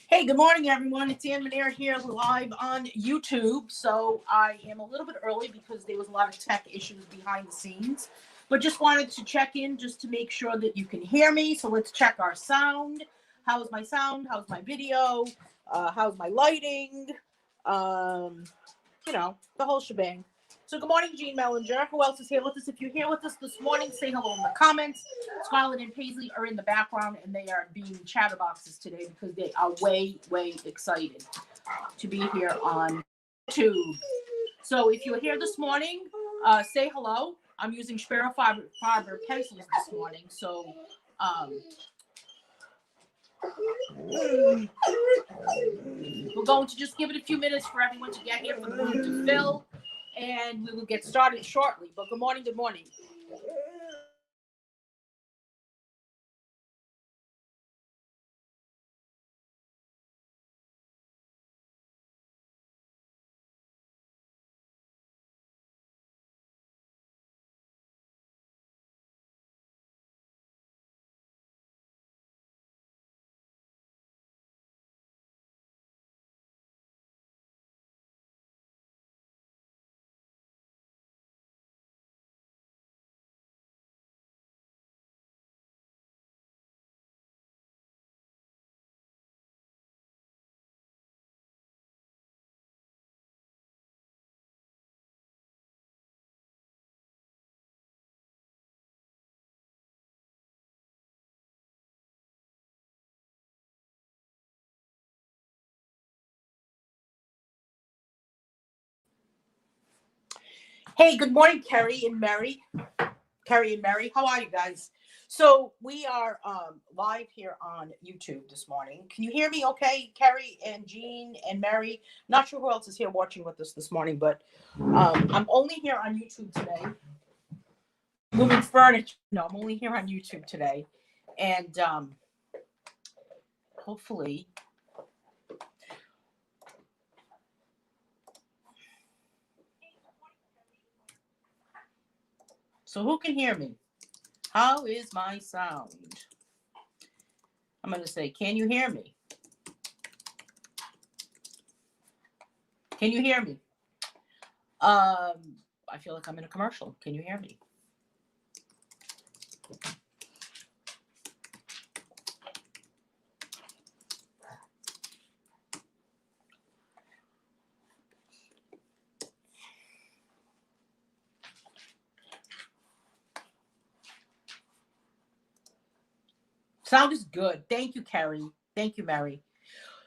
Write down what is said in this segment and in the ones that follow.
Hey, good morning, everyone. It's Anne Manera here live on YouTube. So I am a little bit early because there was a lot of tech issues behind the scenes, but just wanted to check in just to make sure that you can hear me. So let's check our sound. How's my sound? How's my video? How's my lighting? The whole shebang. So good morning, Jean Mellinger. Who else is here with us? If you're here with us this morning, say hello in the comments. Scarlett and Paisley are in the background, and they are being chatterboxes today because they are way, way excited to be here on YouTube. So if you're here this morning, say hello. I'm using Schpirrer Farben pencils this morning, so we're going to just give it a few minutes for everyone to get here, for the room to fill, and we will get started shortly. But good morning, good morning. Hey, good morning, Kerry and Mary. Kerry and Mary, how are you guys? So we are live here on YouTube this morning. Can you hear me okay, Kerry and Jean and Mary? Not sure who else is here watching with us this morning, but I'm only here on YouTube today. Moving furniture. No, I'm only here on YouTube today. And hopefully... So who can hear me? How is my sound? I'm going to say, can you hear me? Can you hear me? I feel like I'm in a commercial. Can you hear me? Sound is good. Thank you, Carrie. Thank you, Mary.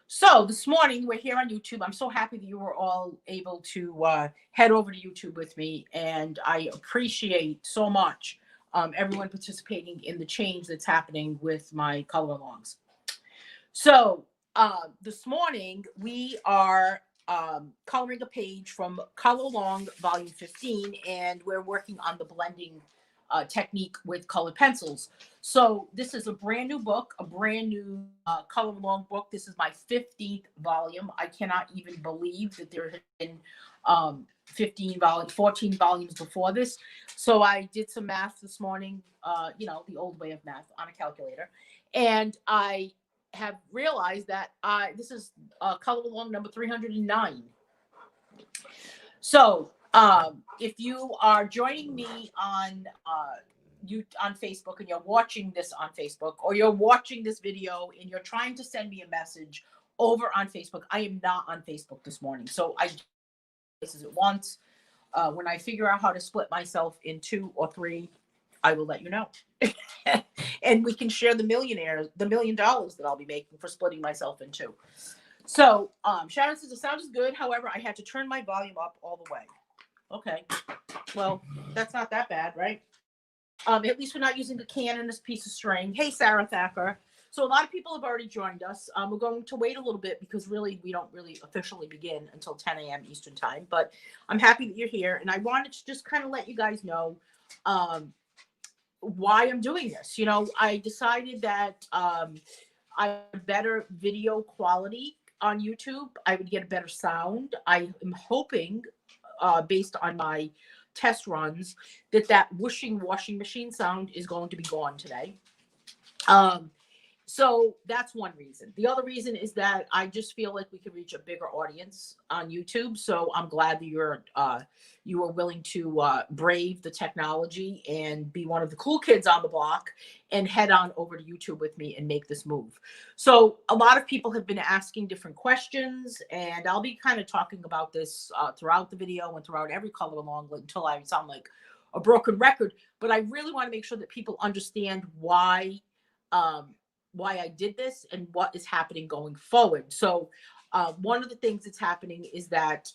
So this morning we're here on YouTube. I'm so happy that you were all able to head over to YouTube with me, and I appreciate so much everyone participating in the change that's happening with my color alongs. So this morning we are coloring a page from Color Along Volume 15, and we're working on the blending technique with colored pencils. So this is a brand new book, a brand new Color Along book. This is my 15th volume. I cannot even believe that there have been 14 volumes before this. So I did some math this morning, the old way of math on a calculator. And I have realized that this is Color Along number 309. So if you are joining me on Facebook, and you're watching this on Facebook, or you're watching this video and you're trying to send me a message over on Facebook, I am not on Facebook this morning. So I places at once. When I figure out how to split myself in 2 or 3, I will let you know. And we can share the $1 million that I'll be making for splitting myself in 2. So Sharon says the sound is good. However, I had to turn my volume up all the way. Okay. Well, that's not that bad, right? At least we're not using the can and this piece of string. Hey, Sarah Thacker. So a lot of people have already joined us. We're going to wait a little bit because really we don't really officially begin until 10 a.m. Eastern time. But I'm happy that you're here. And I wanted to just kind of let you guys know why I'm doing this. I decided that I have better video quality on YouTube. I would get a better sound. I am hoping, based on my test runs, that whooshing washing machine sound is going to be gone today. So that's one reason. The other reason is that I just feel like we could reach a bigger audience on YouTube. So I'm glad that you were willing to brave the technology and be one of the cool kids on the block and head on over to YouTube with me and make this move. So a lot of people have been asking different questions, and I'll be kind of talking about this throughout the video and throughout every color along until I sound like a broken record. But I really want to make sure that people understand why I did this and what is happening going forward. So one of the things that's happening is that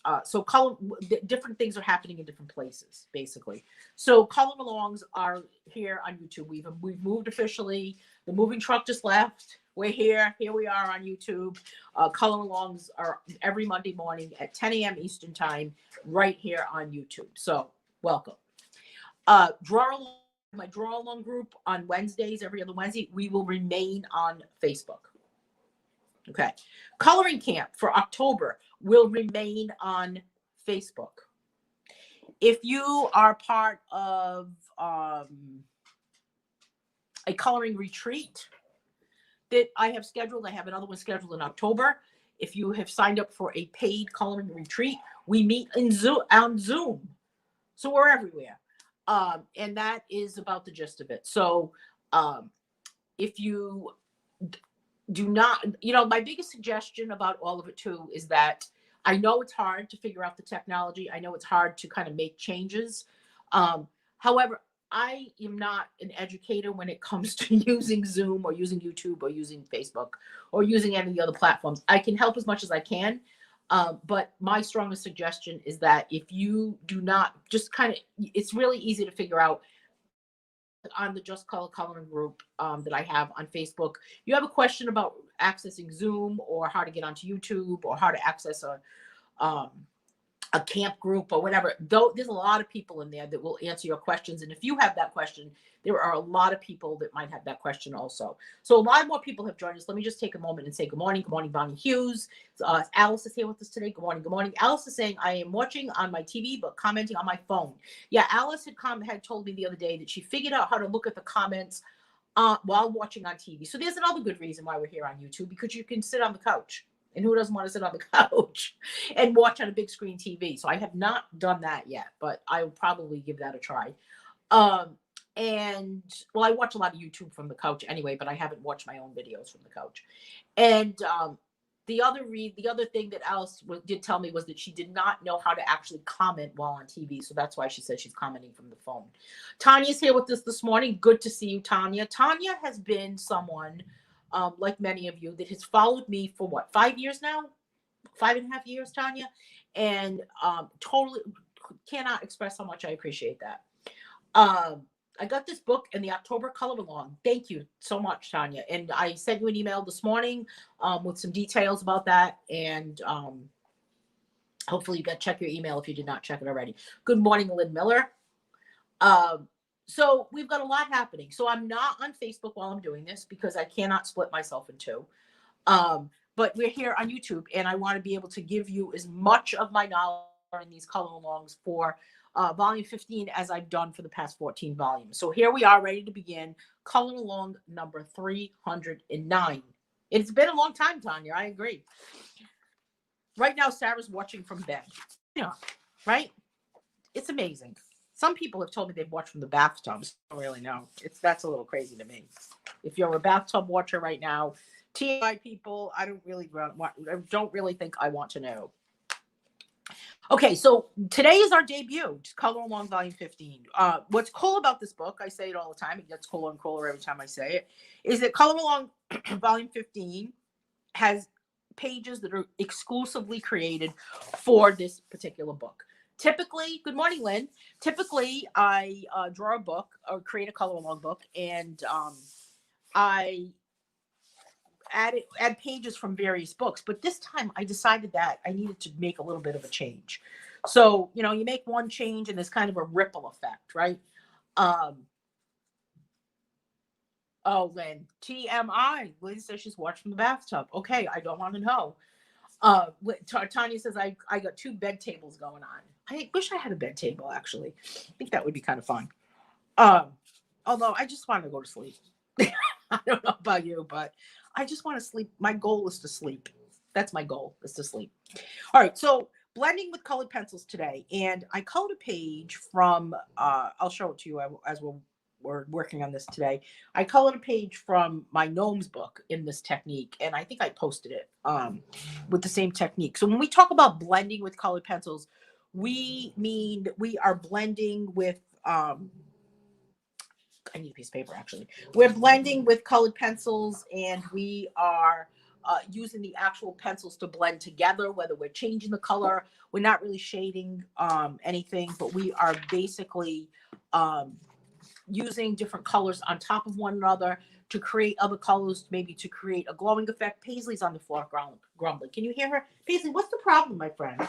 different things are happening in different places, basically. So color alongs are here on YouTube. We've moved officially. The moving truck just left. We're here. Here we are on YouTube. Color alongs are every Monday morning at 10 a.m. Eastern time, right here on YouTube. So welcome. My draw along group on Wednesdays, every other Wednesday, we will remain on Facebook. Okay. Coloring camp for October will remain on Facebook. If you are part of a coloring retreat that I have scheduled, I have another one scheduled in October. If you have signed up for a paid coloring retreat, we meet on Zoom. So we're everywhere. And that is about the gist of it. So if you do not, my biggest suggestion about all of it too is that I know it's hard to figure out the technology. I know it's hard to kind of make changes. However, I am not an educator when it comes to using Zoom or using YouTube or using Facebook or using any of the other platforms. I can help as much as I can. But my strongest suggestion is that if you do not it's really easy to figure out on the Just Color Coloring group that I have on Facebook. You have a question about accessing Zoom or how to get onto YouTube or how to access a camp group or whatever. Though there's a lot of people in there that will answer your questions. And if you have that question, there are a lot of people that might have that question also. So a lot more people have joined us. Let me just take a moment and say good morning. Good morning, Bonnie Hughes. Alice is here with us today. Good morning. Good morning. Alice is saying, I am watching on my TV, but commenting on my phone. Yeah, Alice had told me the other day that she figured out how to look at the comments while watching on TV. So there's another good reason why we're here on YouTube, because you can sit on the couch. And who doesn't want to sit on the couch and watch on a big screen TV? So I have not done that yet, but I will probably give that a try. And well, I watch a lot of YouTube from the couch anyway, but I haven't watched my own videos from the couch. And the other thing that Alice did tell me was that she did not know how to actually comment while on TV. So that's why she said she's commenting from the phone. Tanya's here with us this morning. Good to see you, Tanya. Tanya has been someone, like many of you, that has followed me for what, 5 years now? 5.5 years, Tanya. And totally cannot express how much I appreciate that. I got this book in the October color along. Thank you so much, Tanya. And I sent you an email this morning with some details about that. And hopefully you check your email if you did not check it already. Good morning, Lynn Miller. So we've got a lot happening. So I'm not on Facebook while I'm doing this because I cannot split myself in two. But we're here on YouTube, and I want to be able to give you as much of my knowledge in these color alongs for volume 15 as I've done for the past 14 volumes. So here we are, ready to begin color along number 309. It's been a long time, Tanya. I agree. Right now, Sarah's watching from bed. Yeah, right? It's amazing. Some people have told me they've watched from the bathtubs. I don't really know. That's a little crazy to me. If you're a bathtub watcher right now, TMI people, I don't really think I want to know. Okay, so today is our debut, Color Along Volume 15. What's cool about this book, I say it all the time, it gets cooler and cooler every time I say it, is that Color Along Volume 15 has pages that are exclusively created for this particular book. Typically, good morning, Lynn. Typically, I draw a book or create a color along book, and I add pages from various books. But this time, I decided that I needed to make a little bit of a change. So, you make one change, and there's kind of a ripple effect, right? Oh, Lynn, TMI. Lynn says she's watched from the bathtub. Okay, I don't want to know. Tanya says, I got 2 bed tables going on. I wish I had a bed table, actually. I think that would be kind of fun. Although I just want to go to sleep. I don't know about you, but I just want to sleep. My goal is to sleep. That's my goal, is to sleep. All right, so blending with colored pencils today. And I colored a page from, I'll show it to you as we're working on this today. I colored a page from my gnomes book in this technique, and I think I posted it with the same technique. So when we talk about blending with colored pencils, we mean we are blending with, I need a piece of paper actually. We're blending with colored pencils, and we are using the actual pencils to blend together, whether we're changing the color, we're not really shading anything, but we are basically using different colors on top of one another to create other colors, maybe to create a glowing effect. Paisley's on the floor grumbling. Can you hear her? Paisley, what's the problem, my friend?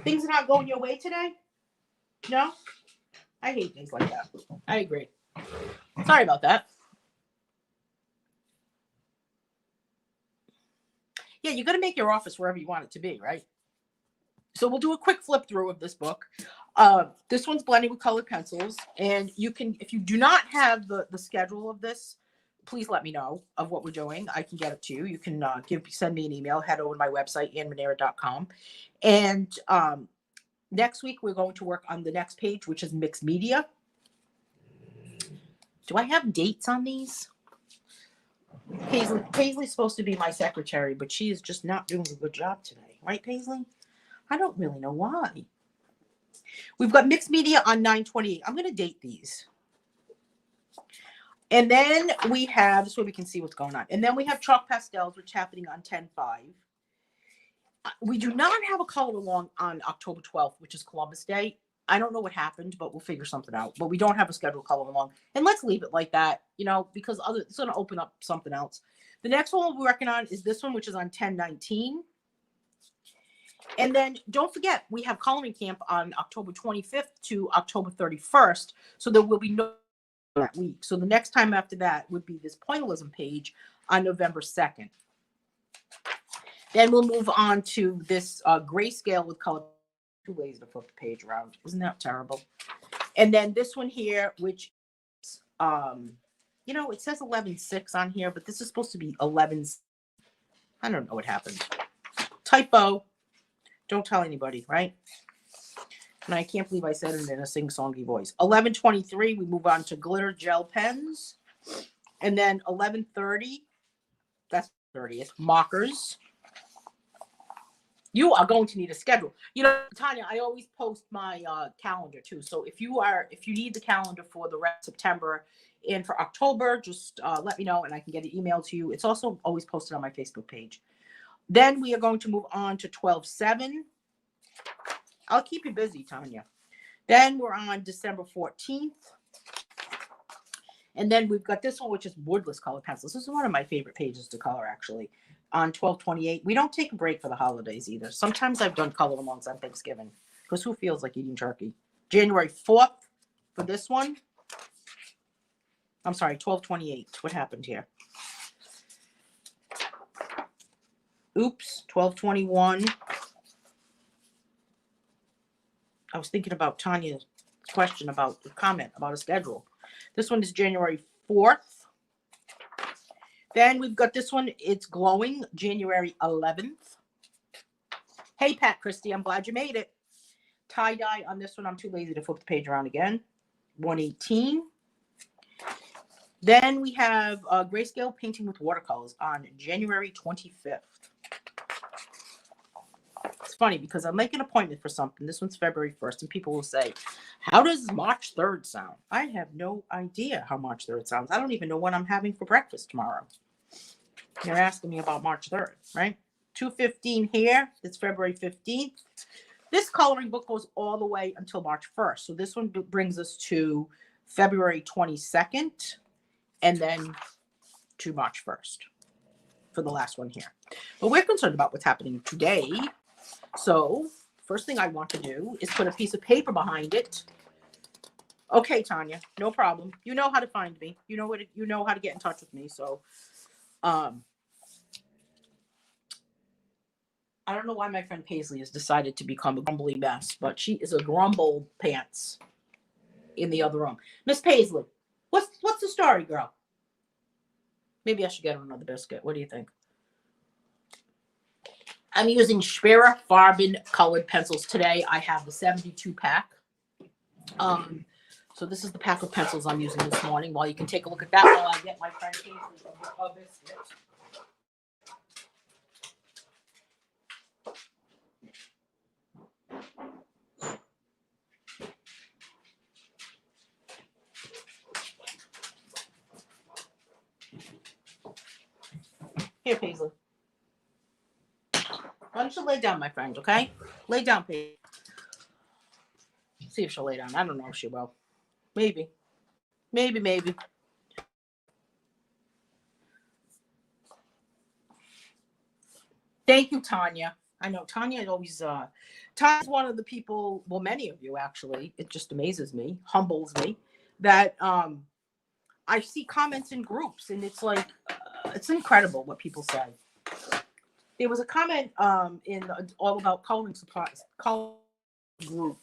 Things are not going your way today? No? I hate things like that. I agree. Sorry about that. Yeah, you're going to make your office wherever you want it to be, right? So we'll do a quick flip through of this book. This one's blending with colored pencils. And you can, if you do not have the schedule of this, please let me know of what we're doing. I can get it to you. You can send me an email, head over to my website, annemanera.com. And next week, we're going to work on the next page, which is mixed media. Do I have dates on these? Paisley's supposed to be my secretary, but she is just not doing a good job today. Right, Paisley? I don't really know why. We've got mixed media on 9/28. I'm going to date these. And then we have, this way we can see what's going on. And then we have chalk pastels, which is happening on 10/5. We do not have a color along on October 12th, which is Columbus Day. I don't know what happened, but we'll figure something out. But we don't have a scheduled color along. And let's leave it like that, because it's going to open up something else. The next one we're working on is this one, which is on 10/19. And then don't forget, we have coloring camp on October 25th to October 31st. So there will be no that week. So the next time after that would be this pointillism page on November 2nd. Then we'll move on to this grayscale with color. Too lazy to flip the page around. Isn't that terrible? And then this one here, which, it says 11/6 on here, but this is supposed to be 11. I don't know what happened. Typo. Don't tell anybody, right? And I can't believe I said it in a sing-songy voice. 11/23, we move on to glitter gel pens. And then 11/30, that's 30th, markers. You are going to need a schedule. Tanya, I always post my calendar too. So if you need the calendar for the rest of September and for October, just let me know and I can get an email to you. It's also always posted on my Facebook page. Then we are going to move on to 12/7. I'll keep you busy, Tanya. Then we're on December 14th. And then we've got this one, which is woodless colored pencils. This is one of my favorite pages to color, actually, on 12/28. We don't take a break for the holidays either. Sometimes I've done color ones on Thanksgiving, because who feels like eating turkey? January 4th for this one. I'm sorry, 12/28. What happened here? Oops, 12/21. I was thinking about Tanya's question about the comment about a schedule. This one is January 4th. Then we've got this one. It's glowing, January 11th. Hey, Pat Christie, I'm glad you made it. Tie-dye on this one. I'm too lazy to flip the page around again. 118. Then we have grayscale painting with watercolors on January 25th. It's funny because I make an appointment for something. This one's February 1st, and people will say, how does March 3rd sound? I have no idea how March 3rd sounds. I don't even know what I'm having for breakfast tomorrow. You're asking me about March 3rd, right? 2/15 here. It's February 15th. This coloring book goes all the way until March 1st. So this one brings us to February 22nd and then to March 1st for the last one here. But we're concerned about what's happening today. So first thing I want to do is put a piece of paper behind it. Okay, Tanya, no problem. You know how to find me. You know how to get in touch with me. So I don't know why my friend Paisley has decided to become a grumbly mess, but she is a grumble pants in the other room. Miss Paisley, what's the story, girl? Maybe I should get another biscuit. What do you think? I'm using Schpirrer Farben colored pencils today. I have the 72 pack. So this is the pack of pencils I'm using this morning. While you can take a look at that while I get my friend Casey a biscuit. Here, Paisley. Why don't you lay down, my friend, okay? Lay down, Paisley. See if she'll lay down. I don't know if she will. Maybe. Maybe. Thank you, Tanya. I know Tanya is always, Tanya's one of the people, well, many of you actually, it just amazes me, humbles me, that I see comments in groups, and it's like, it's incredible what people say. There was a comment in All About Coloring Supplies group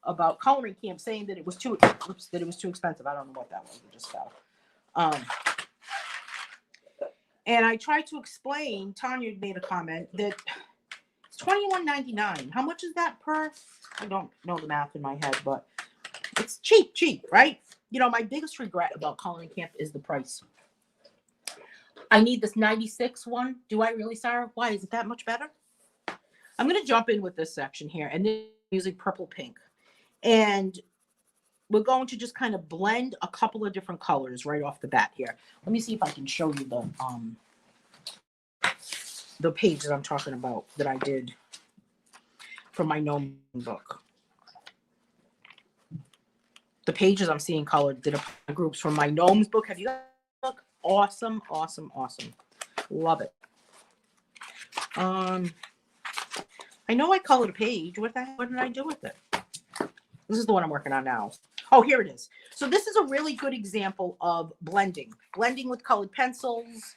about coloring camp saying that it was too expensive. I don't know what that was. It just fell. And I tried to explain. Tanya made a comment that it's $21.99. How much is that per? I don't know the math in my head, but it's cheap, right? You know, my biggest regret about coloring camp is the price. I need this 96 one. Do I really, Sarah? Why is it that much better? I'm going to jump in with this section here, and then using purple pink. And we're going to just kind of blend a couple of different colors right off the bat here. Let me see if I can show you the page that I'm talking about that I did from my gnome book. The pages I'm seeing colored did a groups from my gnomes book. Have you guys look? Awesome. Love it. I know I colored a page. What did I do with it? This is the one I'm working on now. Oh, here it is. So this is a really good example of blending with colored pencils,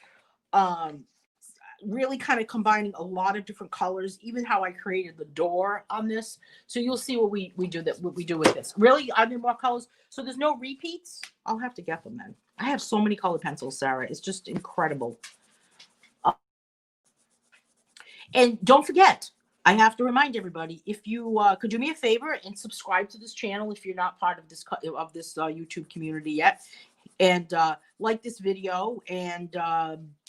really kind of combining a lot of different colors, even how I created the door on this. So you'll see what we do with this. Really, I need more colors. So there's no repeats. I'll have to get them then. I have so many colored pencils, Sarah. It's just incredible. And don't forget, I have to remind everybody, if you could do me a favor and subscribe to this channel if you're not part of this YouTube community yet, and like this video and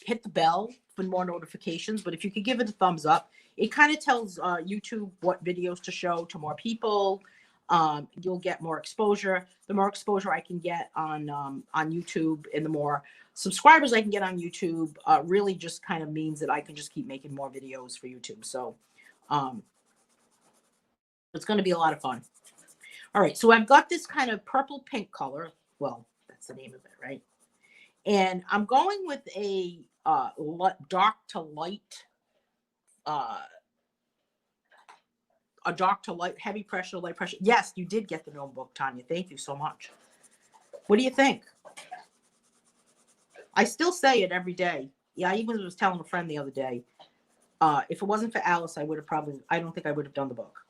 hit the bell for more notifications. But if you could give it a thumbs up, it kind of tells YouTube what videos to show to more people. You'll get more exposure. The more exposure I can get on YouTube, and the more subscribers I can get on YouTube, really just kind of means that I can just keep making more videos for YouTube. So it's going to be a lot of fun. All right, so I've got this kind of purple pink color. Well, that's the name of it, right? And I'm going with a dark to light, heavy pressure, light pressure. Yes, you did get the gnome book, Tanya. Thank you so much. What do you think? I still say it every day. Yeah, I even was telling a friend the other day, if it wasn't for Alice, I don't think I would have done the book,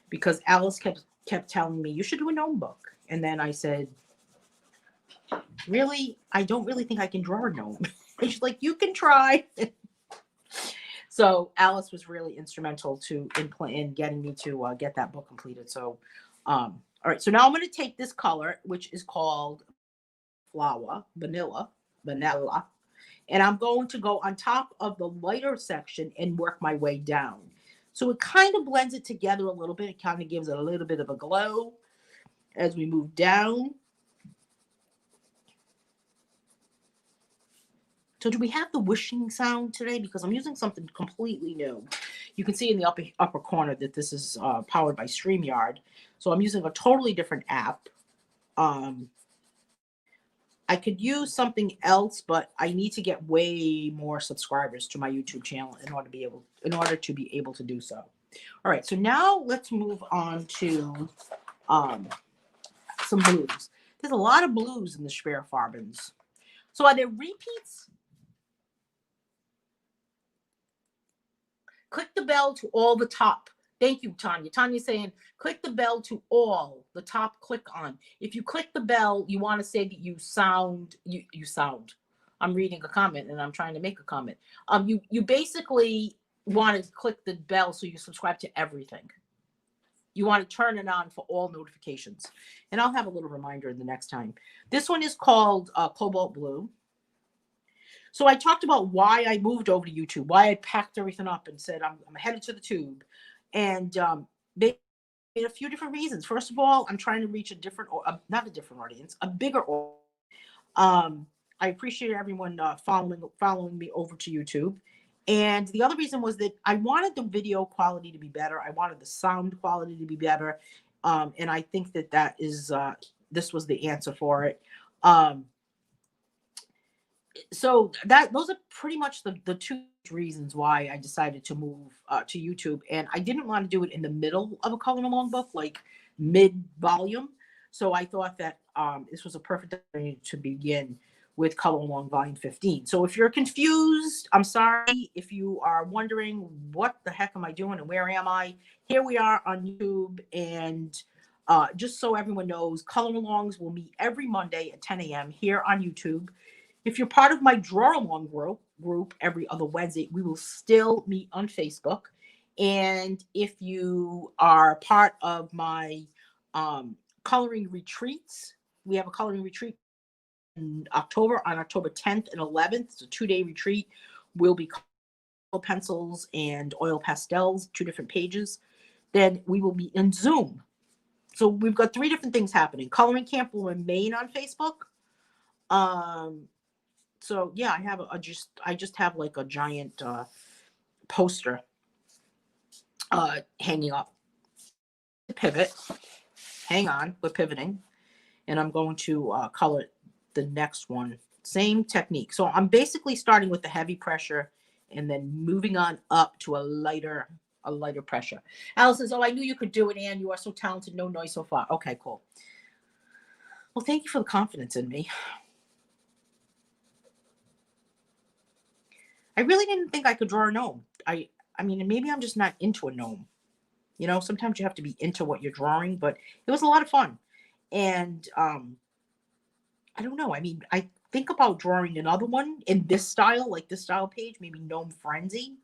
because Alice kept telling me, you should do a gnome book. And then I said, really? I don't really think I can draw a gnome. And she's like, you can try. So Alice was really instrumental in getting me to get that book completed. So, all right. So now I'm going to take this color, which is called vanilla, and I'm going to go on top of the lighter section and work my way down. So it kind of blends it together a little bit. It kind of gives it a little bit of a glow as we move down. So do we have the whooshing sound today? Because I'm using something completely new. You can see in the upper corner that this is powered by StreamYard. So I'm using a totally different app. I could use something else, but I need to get way more subscribers to my YouTube channel in order to be able to do so. All right, so now let's move on to some blues. There's a lot of blues in the Schpirrer Farbens. So are there repeats? Click the bell to all the top. Thank you, Tanya. Tanya's saying, click the bell to all the top, click on. If you click the bell, you want to say that you sound. I'm reading a comment and I'm trying to make a comment. You basically want to click the bell so you subscribe to everything. You want to turn it on for all notifications. And I'll have a little reminder the next time. This one is called Cobalt Blue. So I talked about why I moved over to YouTube, why I packed everything up and said I'm headed to the tube. And they made a few different reasons. First of all, I'm trying to reach a different, or not a different audience, a bigger audience. I appreciate everyone following me over to YouTube. And the other reason was that I wanted the video quality to be better. I wanted the sound quality to be better. And I think that is, this was the answer for it. So those are pretty much the two reasons why I decided to move to YouTube. And I didn't want to do it in the middle of a color along book, like mid volume. So I thought that this was a perfect opportunity to begin with Color Along Volume 15. So if you're confused, I'm sorry. If you are wondering what the heck am I doing and where am I, here we are on YouTube. And just so everyone knows, Color Alongs will meet every Monday at 10 a.m. here on YouTube. If you're part of my Draw Along group every other Wednesday, we will still meet on Facebook. And if you are part of my coloring retreats, we have a coloring retreat in October, on October 10th and 11th. It's a 2-day retreat. We'll be coloring pencils and oil pastels, 2 different pages. Then we will be in Zoom. So we've got 3 different things happening. Coloring camp will remain on Facebook. So yeah, I just have like a giant poster hanging up. Pivot. Hang on, we're pivoting. And I'm going to color the next one. Same technique. So I'm basically starting with the heavy pressure and then moving on up to a lighter pressure. Alice says, oh, I knew you could do it, Anne. You are so talented. No noise so far. Okay, cool. Well, thank you for the confidence in me. I really didn't think I could draw a gnome. I mean, maybe I'm just not into a gnome. You know, sometimes you have to be into what you're drawing, but it was a lot of fun. And I don't know. I mean, I think about drawing another one in this style, like this style page, maybe Gnome Frenzy.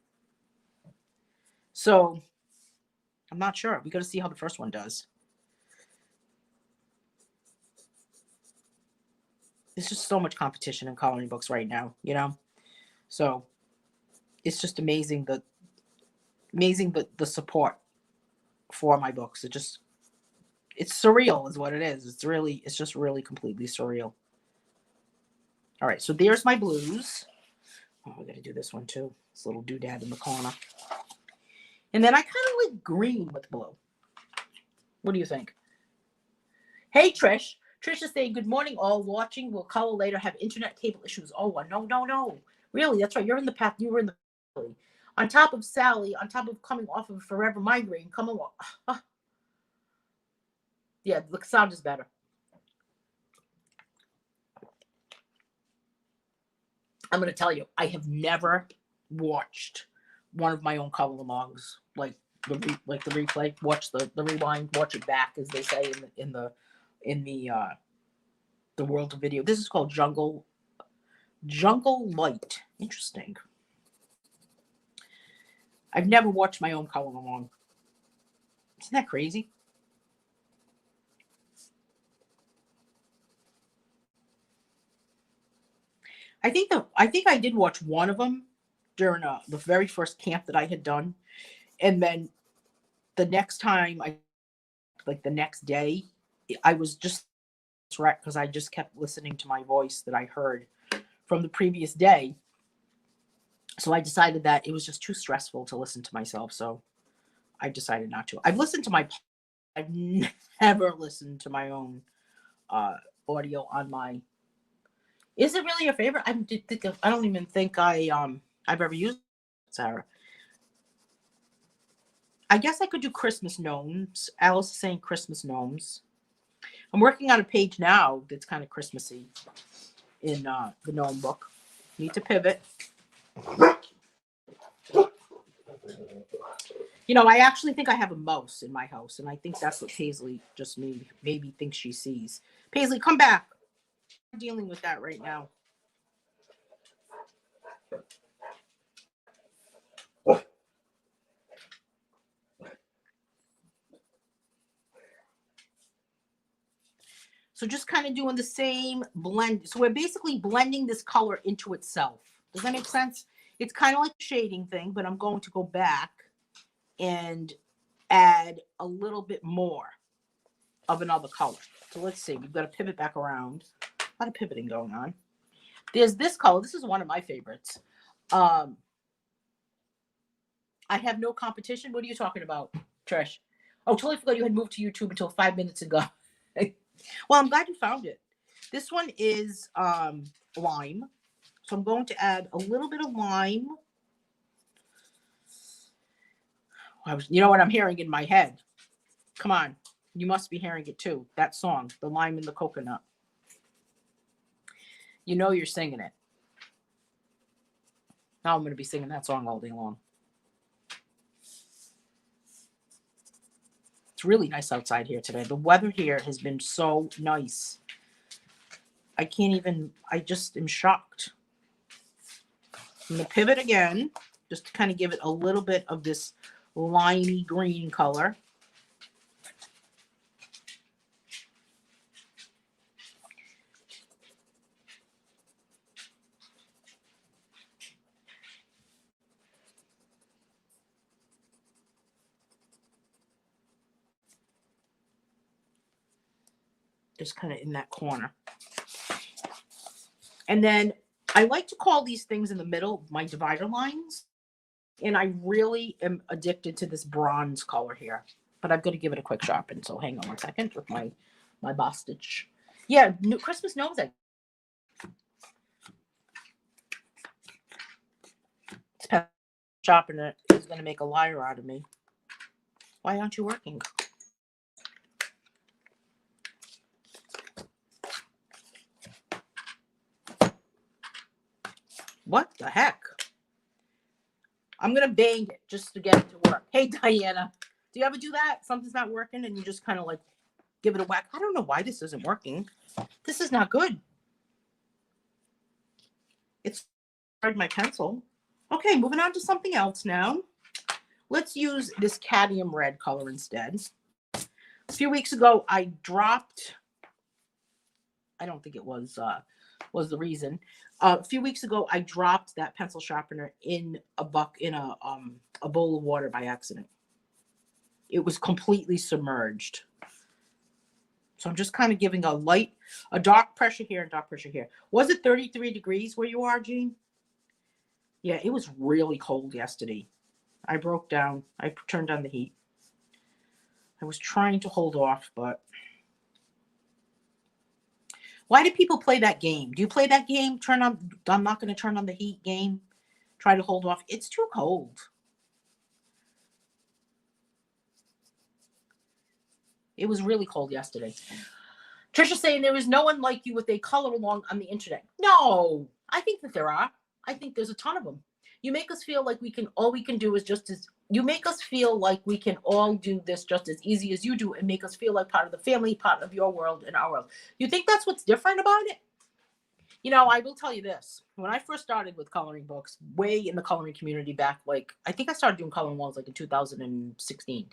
So I'm not sure. We got to see how the first one does. There's just so much competition in coloring books right now, you know? So it's just amazing the support for my books. It's surreal is what it is. It's just really completely surreal. All right, so there's my blues. Oh, we got to do this one too. This little doodad in the corner. And then I kind of like green with blue. What do you think? Hey, Trish. Trish is saying, good morning, all watching. Will color later, have internet cable issues. Oh, no. Really, that's right. You're in the path. You were in the on top of Sally, on top of coming off of forever migraine. Come along. Yeah, the sound is better. I'm going to tell you, I have never watched one of my own color alongs, like the replay, watch the rewind, watch it back, as they say in the world of video. This is called Jungle Light. Interesting. I've never watched my own color along. Isn't that crazy? I think I did watch one of them during the very first camp that I had done, and then the next time the next day, I was just wrecked because I just kept listening to my voice that I heard from the previous day. So I decided that it was just too stressful to listen to myself. So I decided not to. I've never listened to my own audio on my. Is it really your favorite? I don't even think I've ever used it, Sarah. I guess I could do Christmas gnomes. Alice is saying Christmas gnomes. I'm working on a page now that's kind of Christmassy in the gnome book. Need to pivot. You know, I actually think I have a mouse in my house, and I think that's what Paisley just maybe thinks she sees. Paisley, come back. I'm dealing with that right now. So just kind of doing the same blend. So we're basically blending this color into itself. Does that make sense? It's kind of like a shading thing, but I'm going to go back and add a little bit more of another color. So let's see. We've got to pivot back around. A lot of pivoting going on. There's this color. This is one of my favorites. I have no competition. What are you talking about, Trish? Oh, totally forgot you had moved to YouTube until 5 minutes ago. Well, I'm glad you found it. This one is lime. So I'm going to add a little bit of lime. You know what I'm hearing in my head? Come on. You must be hearing it too. That song, The Lime and the Coconut. You know you're singing it. Now I'm going to be singing that song all day long. It's really nice outside here today. The weather here has been so nice. I just am shocked. I'm going to pivot again, just to kind of give it a little bit of this limey green color. Just kind of in that corner. And then I like to call these things in the middle my divider lines. And I really am addicted to this bronze color here. But I've got to give it a quick sharpen. So hang on one second with my Bostitch. Yeah, Christmas nose egg. Sharpener is going to make a liar out of me. Why aren't you working? What the heck? I'm going to bang it just to get it to work. Hey, Diana, do you ever do that? Something's not working and you just kind of like give it a whack. I don't know why this isn't working. This is not good. It's my pencil. Okay, moving on to something else now. Let's use this cadmium red color instead. A few weeks ago, I dropped, I don't think it was the reason. A few weeks ago, I dropped that pencil sharpener in a bowl of water by accident. It was completely submerged. So I'm just kind of giving a dark pressure here and dark pressure here. Was it 33 degrees where you are, Jean? Yeah, it was really cold yesterday. I broke down. I turned on the heat. I was trying to hold off, but why do people play that game? Do you play that game? I'm not going to turn on the heat game. Try to hold off. It's too cold. It was really cold yesterday. Trisha's saying there is no one like you with a color along on the internet. No, I think that there are. I think there's a ton of them. You make us feel like all we can do is you make us feel like we can all do this just as easy as you do and make us feel like part of the family, part of your world and our world. You think that's what's different about it? You know, I will tell you this. When I first started with coloring books, way in the coloring community back, I think I started doing coloring walls in 2016.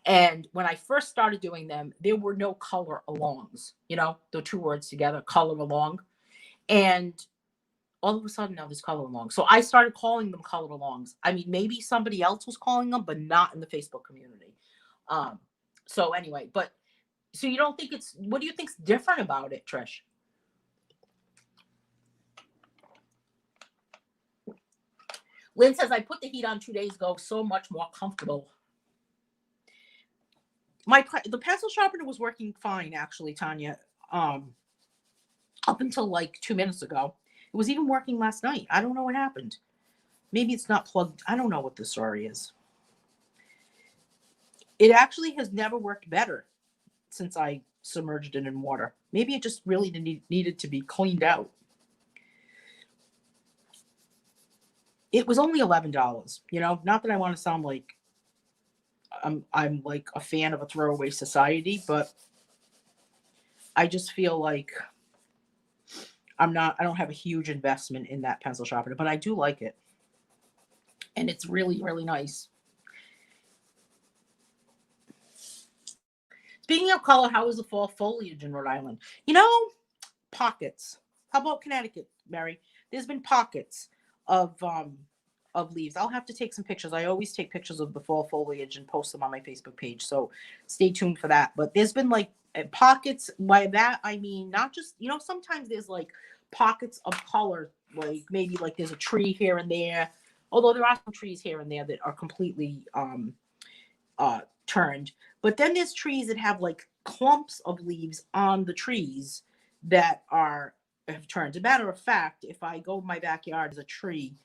And when I first started doing them, there were no color alongs, the two words together, color along. And all of a sudden now there's color alongs. So I started calling them color alongs. I mean, maybe somebody else was calling them, but not in the Facebook community. So anyway, so you don't think what do you think's different about it, Trish? Lynn says, I put the heat on 2 days ago, so much more comfortable. The pencil sharpener was working fine, actually, Tanya, up until 2 minutes ago. It was even working last night. I don't know what happened. Maybe it's not plugged. I don't know what the story is. It actually has never worked better since I submerged it in water. Maybe it just really needed to be cleaned out. It was only $11, not that I want to sound like I'm like a fan of a throwaway society, but I just feel like I don't have a huge investment in that pencil sharpener, but I do like it. And it's really, really nice. Speaking of color, how is the fall foliage in Rhode Island? You know, pockets. How about Connecticut, Mary? There's been pockets of leaves. I'll have to take some pictures. I always take pictures of the fall foliage and post them on my Facebook page. So stay tuned for that. But there's been like pockets. By that I mean not just, you know, sometimes there's like pockets of color, like maybe like there's a tree here and there. Although there are some trees here and there that are completely turned. But then there's trees that have like clumps of leaves on the trees that are have turned. As a matter of fact, if I go in my backyard, there's a tree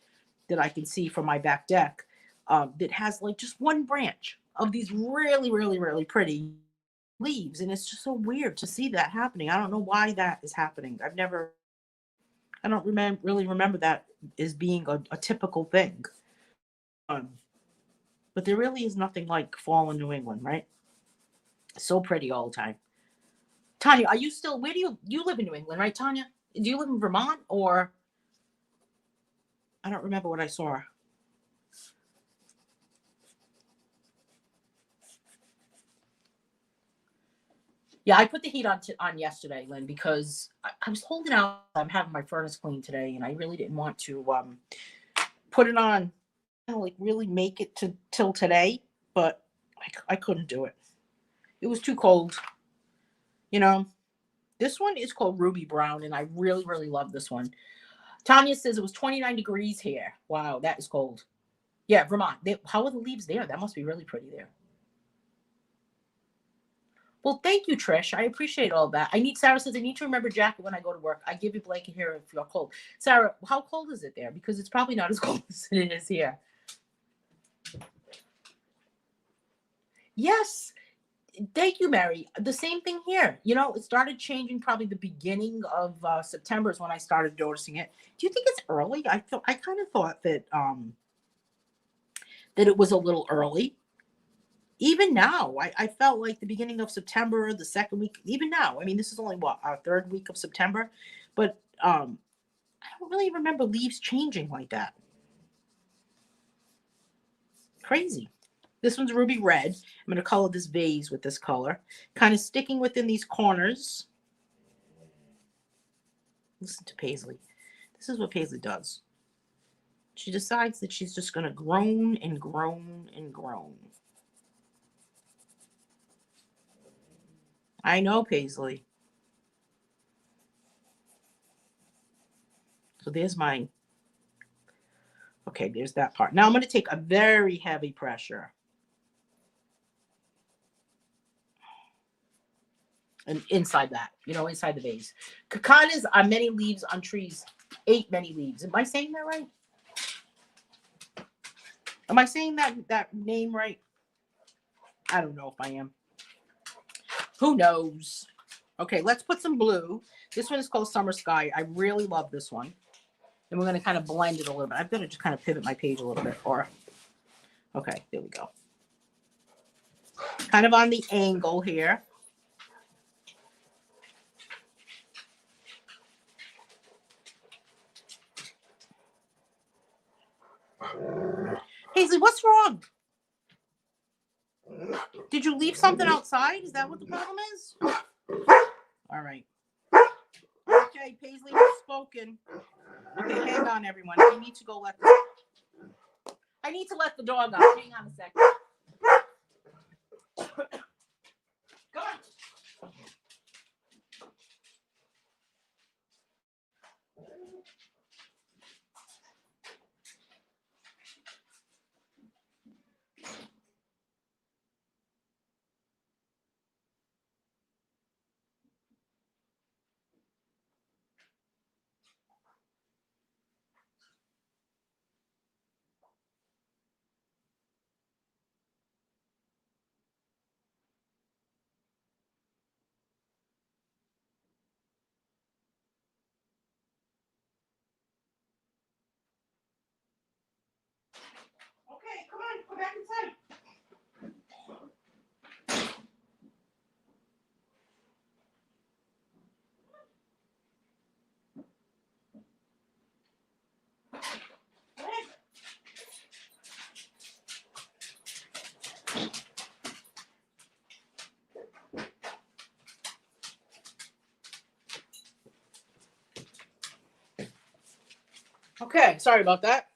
that I can see from my back deck that has like just one branch of these really, really, really pretty leaves. And it's just so weird to see that happening. I don't know why that is happening. I don't really remember that as being a typical thing. Um, but there really is nothing like fall in New England, right? So pretty all the time. Tanya, are you still, where do you live in New England, right, Tanya? Do you live in Vermont or, I don't remember what I saw. Yeah, I put the heat on yesterday, Lynn, because I was holding out. I'm having my furnace cleaned today, and I really didn't want to put it on, you know, like really make it to till today, but I couldn't do it. It was too cold. You know, this one is called Ruby Brown, and I really, really love this one. Tanya says it was 29 degrees here. Wow, that is cold. Yeah, Vermont. How are the leaves there? That must be really pretty there. Well, thank you, Trish. I appreciate all that. Sarah says, I need to remember jacket when I go to work. I give you a blanket here if you're cold. Sarah, how cold is it there? Because it's probably not as cold as it is here. Yes. Thank you, Mary. The same thing here. You know, it started changing probably the beginning of September is when I started noticing it. Do you think it's early? I kind of thought that it was a little early. Even now, I felt like the beginning of September, the second week, even now. I mean, this is only what, our third week of September, but I don't really remember leaves changing like that. Crazy. This one's ruby red. I'm going to color this vase with this color, kind of sticking within these corners. Listen to Paisley. This is what Paisley does. She decides that she's just going to groan and groan and groan. I know, Paisley. So there's my, okay, there's that part. Now I'm going to take a very heavy pressure. And inside that, you know, inside the vase. Cicadas are many leaves on trees, 8 many leaves. Am I saying that right? Am I saying that name right? I don't know if I am. Who knows? Okay, let's put some blue. This one is called Summer Sky. I really love this one. And we're going to kind of blend it a little bit. I'm going to just kind of pivot my page a little bit. Okay, there we go. Kind of on the angle here. Paisley, what's wrong? Did you leave something outside? Is that what the problem is? All right. Okay, Paisley has spoken. Okay, hang on, everyone. I need to let the dog out. Hang on a second. Come on. Okay, sorry about that.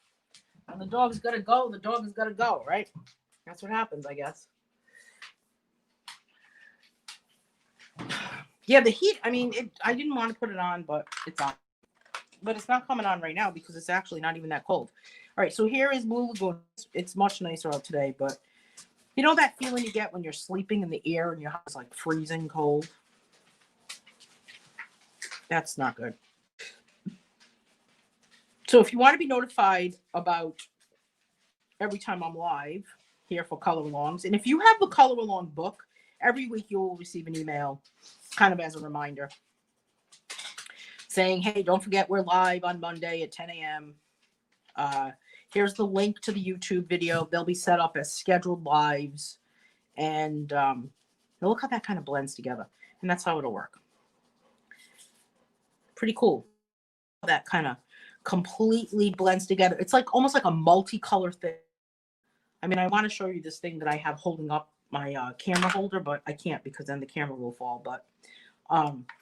When the dog's gotta go, the dog is gotta go, right? That's what happens, I guess. Yeah, the heat, I mean, I didn't want to put it on, but it's on. But it's not coming on right now because it's actually not even that cold. All right, so here is Blue Lagoon. It's much nicer out today, but you know that feeling you get when you're sleeping in the air and your house is like freezing cold? That's not good. So if you want to be notified about every time I'm live here for color alongs, and if you have the color along book, every week you will receive an email kind of as a reminder saying, hey, don't forget we're live on Monday at 10 a.m. Here's the link to the YouTube video. They'll be set up as scheduled lives. And look how that kind of blends together. And that's how it'll work. Pretty cool. That kind of completely blends together. It's like almost like a multicolor thing. I mean, I want to show you this thing that I have holding up my camera holder, but I can't because then the camera will fall. But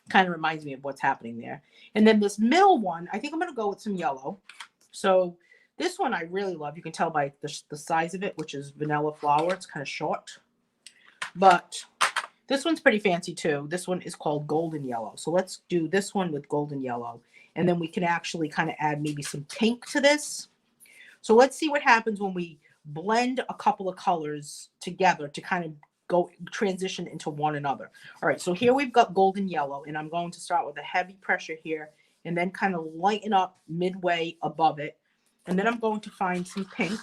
kind of reminds me of what's happening there. And then this middle one, I think I'm going to go with some yellow. So this one I really love. You can tell by the size of it, which is vanilla flower. It's kind of short. But this one's pretty fancy too. This one is called golden yellow. So let's do this one with golden yellow. And then we can actually kind of add maybe some pink to this. So let's see what happens when we blend a couple of colors together to kind of go transition into one another. All right, so here we've got golden yellow, and I'm going to start with a heavy pressure here and then kind of lighten up midway above it. And then I'm going to find some pink.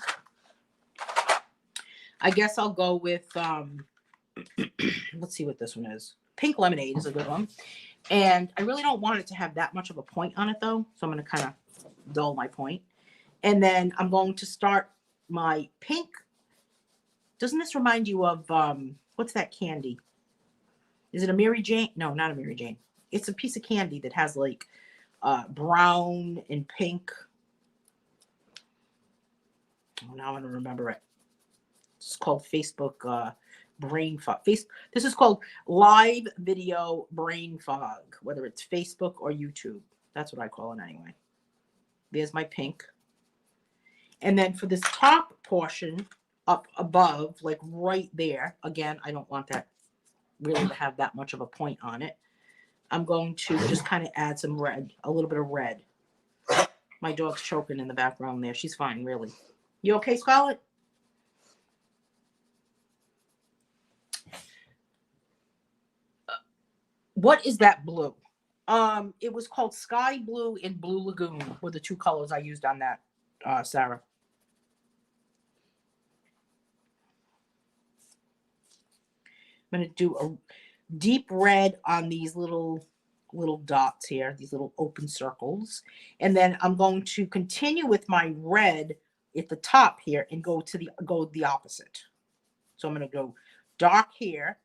I guess I'll go with, let's see what this one is. Pink Lemonade is a good one. And I really don't want it to have that much of a point on it though. So I'm going to kind of dull my point. And then I'm going to start my pink. Doesn't this remind you of, what's that candy? Is it a Mary Jane? No, not a Mary Jane. It's a piece of candy that has like brown and pink. Oh, now I don't remember it. It's called Facebook brain fog. This is called live video brain fog, whether it's Facebook or YouTube. That's what I call it anyway. There's my pink. And then for this top portion up above, like right there, again, I don't want that really to have that much of a point on it. I'm going to just kind of add some red, a little bit of red. My dog's choking in the background there. She's fine, really. You okay, Scarlett? What is that blue? It was called Sky Blue and Blue Lagoon were the two colors I used on that, Sarah. I'm going to do a deep red on these little dots here, these little open circles. And then I'm going to continue with my red at the top here and go the opposite. So I'm going to go dark here.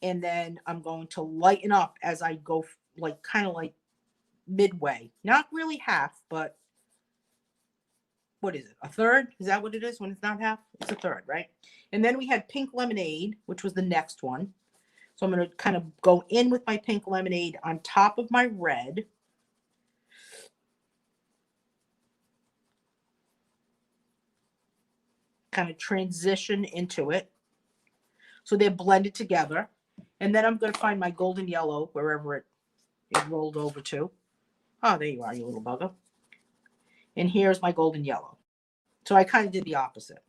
And then I'm going to lighten up as I go, like kind of like midway. Not really half, but what is it? A third? Is that what it is when it's not half? It's a third, right? And then we had Pink Lemonade, which was the next one. So I'm going to kind of go in with my Pink Lemonade on top of my red. Kind of transition into it. So they're blended together. And then I'm going to find my golden yellow, wherever it rolled over to. Oh, there you are, you little bugger. And here's my golden yellow. So I kind of did the opposite.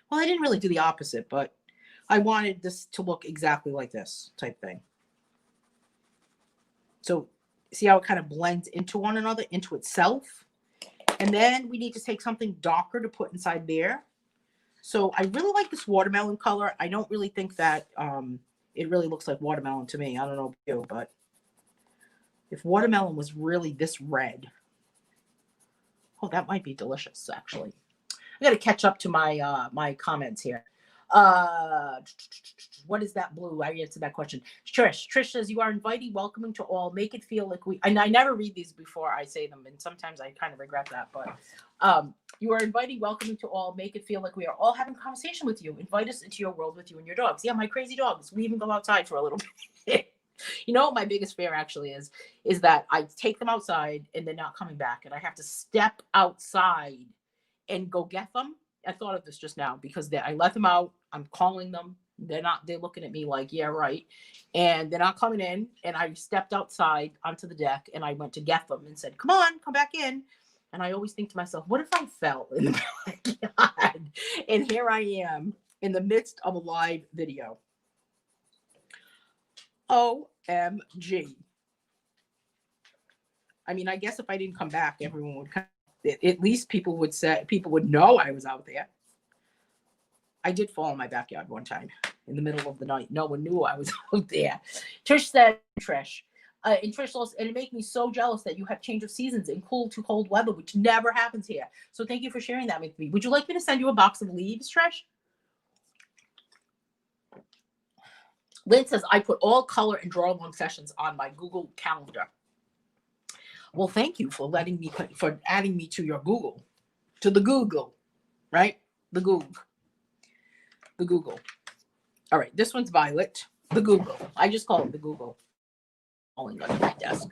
Well, I didn't really do the opposite, but I wanted this to look exactly like this type thing. So see how it kind of blends into one another, into itself? And then we need to take something darker to put inside there. So I really like this watermelon color. I don't really think that it really looks like watermelon to me. I don't know about you, but if watermelon was really this red, oh, that might be delicious, actually. I got to catch up to my my comments here. What is that blue? I answered that question. Trish says, you are inviting, welcoming to all. Make it feel like we, and I never read these before I say them, and sometimes I kind of regret that, but you are inviting, welcoming to all. Make it feel like we are all having a conversation with you. Invite us into your world with you and your dogs. Yeah, my crazy dogs. We even go outside for a little bit. You know what my biggest fear actually is that I take them outside and they're not coming back, and I have to step outside and go get them. I thought of this just now because I let them out. I'm calling them. They're not. They're looking at me like, yeah, right, and they're not coming in. And I stepped outside onto the deck and I went to get them and said, "Come on, come back in." And I always think to myself, what if I fell in the backyard? And here I am in the midst of a live video. OMG. I mean, I guess if I didn't come back, everyone would come. At least people would know I was out there. I did fall in my backyard one time in the middle of the night. No one knew I was out there. Trish said, Trish, and Trish also, and it makes me so jealous that you have change of seasons in cool to cold weather, which never happens here. So thank you for sharing that with me. Would you like me to send you a box of leaves, Trish? Lynn says, I put all color and draw along sessions on my Google Calendar. Well, thank you for adding me to your Google, to the Google, right? The Google. All right, this one's violet. The Google. I just call it the Google. Falling under my desk.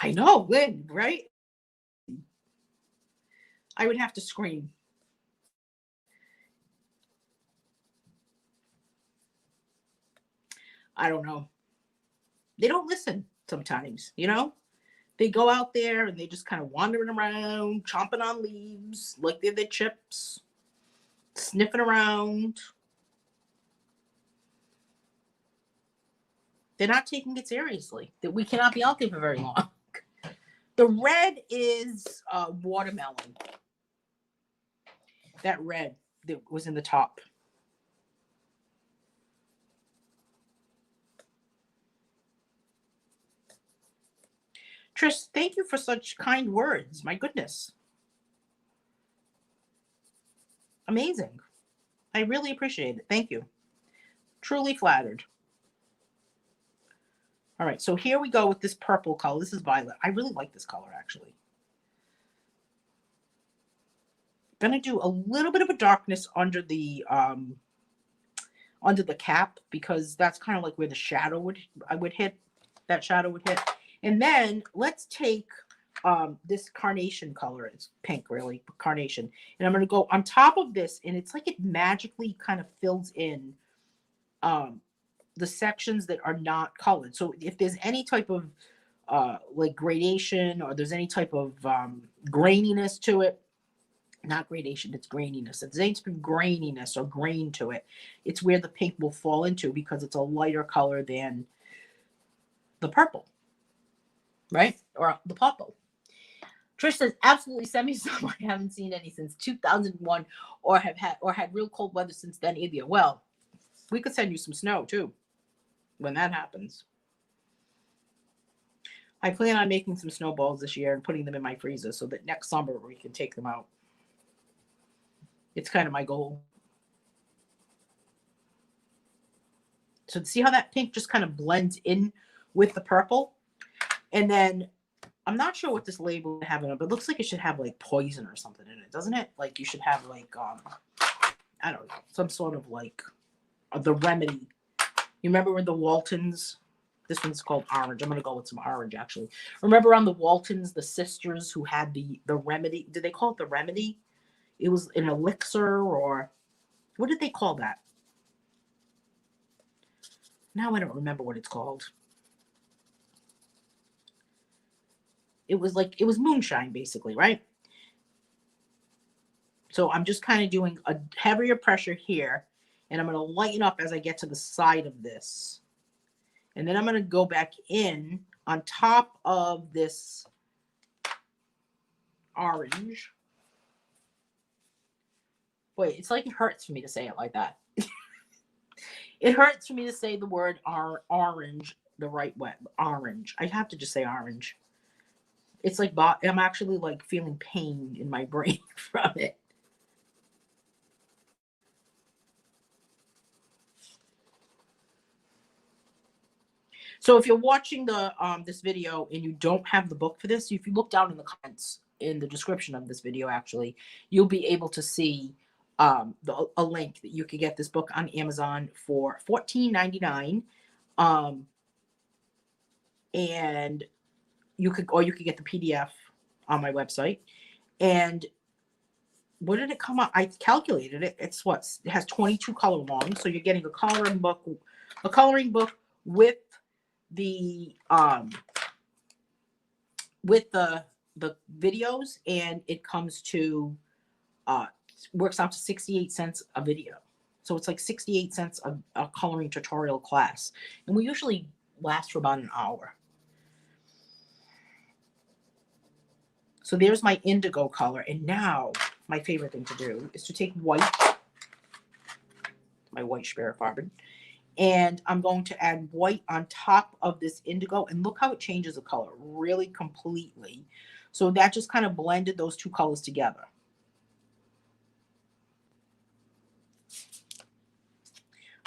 I know, Lynn, right? I would have to scream. I don't know. They don't listen sometimes, you know? They go out there and they just kind of wandering around, chomping on leaves like they're their chips, sniffing around. They're not taking it seriously. That we cannot be out there for very long. The red is watermelon. That red that was in the top. Trish, thank you for such kind words. My goodness. Amazing. I really appreciate it. Thank you. Truly flattered. All right, so here we go with this purple color. This is violet. I really like this color, actually. I'm going to do a little bit of a darkness under the cap, because that's kind of like where the shadow would hit. That shadow would hit. And then let's take this carnation color. It's pink, really, carnation. And I'm going to go on top of this, and it's like it magically kind of fills in the sections that are not colored. So if there's any type of like gradation, or there's any type of graininess to it, not gradation, it's graininess. If there's any type of graininess or grain to it, it's where the pink will fall into, because it's a lighter color than the purple, right? Or the purple. Trish says, absolutely send me some. I haven't seen any since 2001, or had real cold weather since then either. Well, we could send you some snow too when that happens. I plan on making some snowballs this year and putting them in my freezer so that next summer we can take them out. It's kind of my goal. So see how that pink just kind of blends in with the purple? And then I'm not sure what this label would have in it, but it looks like it should have like poison or something in it, doesn't it? Like you should have like, I don't know, some sort of like the remedy. You remember when the Waltons, this one's called orange. I'm going to go with some orange, actually. Remember on the Waltons, the sisters who had the remedy? Did they call it the remedy? It was an elixir, or what did they call that? Now I don't remember what it's called. It was moonshine, basically, right? So I'm just kind of doing a heavier pressure here, and I'm going to lighten up as I get to the side of this. And then I'm going to go back in on top of this orange. Wait, it's like it hurts for me to say it like that. It hurts for me to say the word orange the right way. Orange. I have to just say orange. It's like I'm actually like feeling pain in my brain from it. So if you're watching this video and you don't have the book for this, if you look down in the comments in the description of this video, actually, you'll be able to see a link that you can get this book on Amazon for $14.99. And you could get the PDF on my website. And what did it come up? I calculated it. It has 22 color longs. So you're getting a coloring book with the the videos, and it comes to works out to 68 cents a video. So it's like 68 cents a coloring tutorial class. And we usually last for about an hour. So there's my indigo color. And now my favorite thing to do is to take white, my white Schpirrer Farben, and I'm going to add white on top of this indigo. And look how it changes the color really completely. So that just kind of blended those two colors together.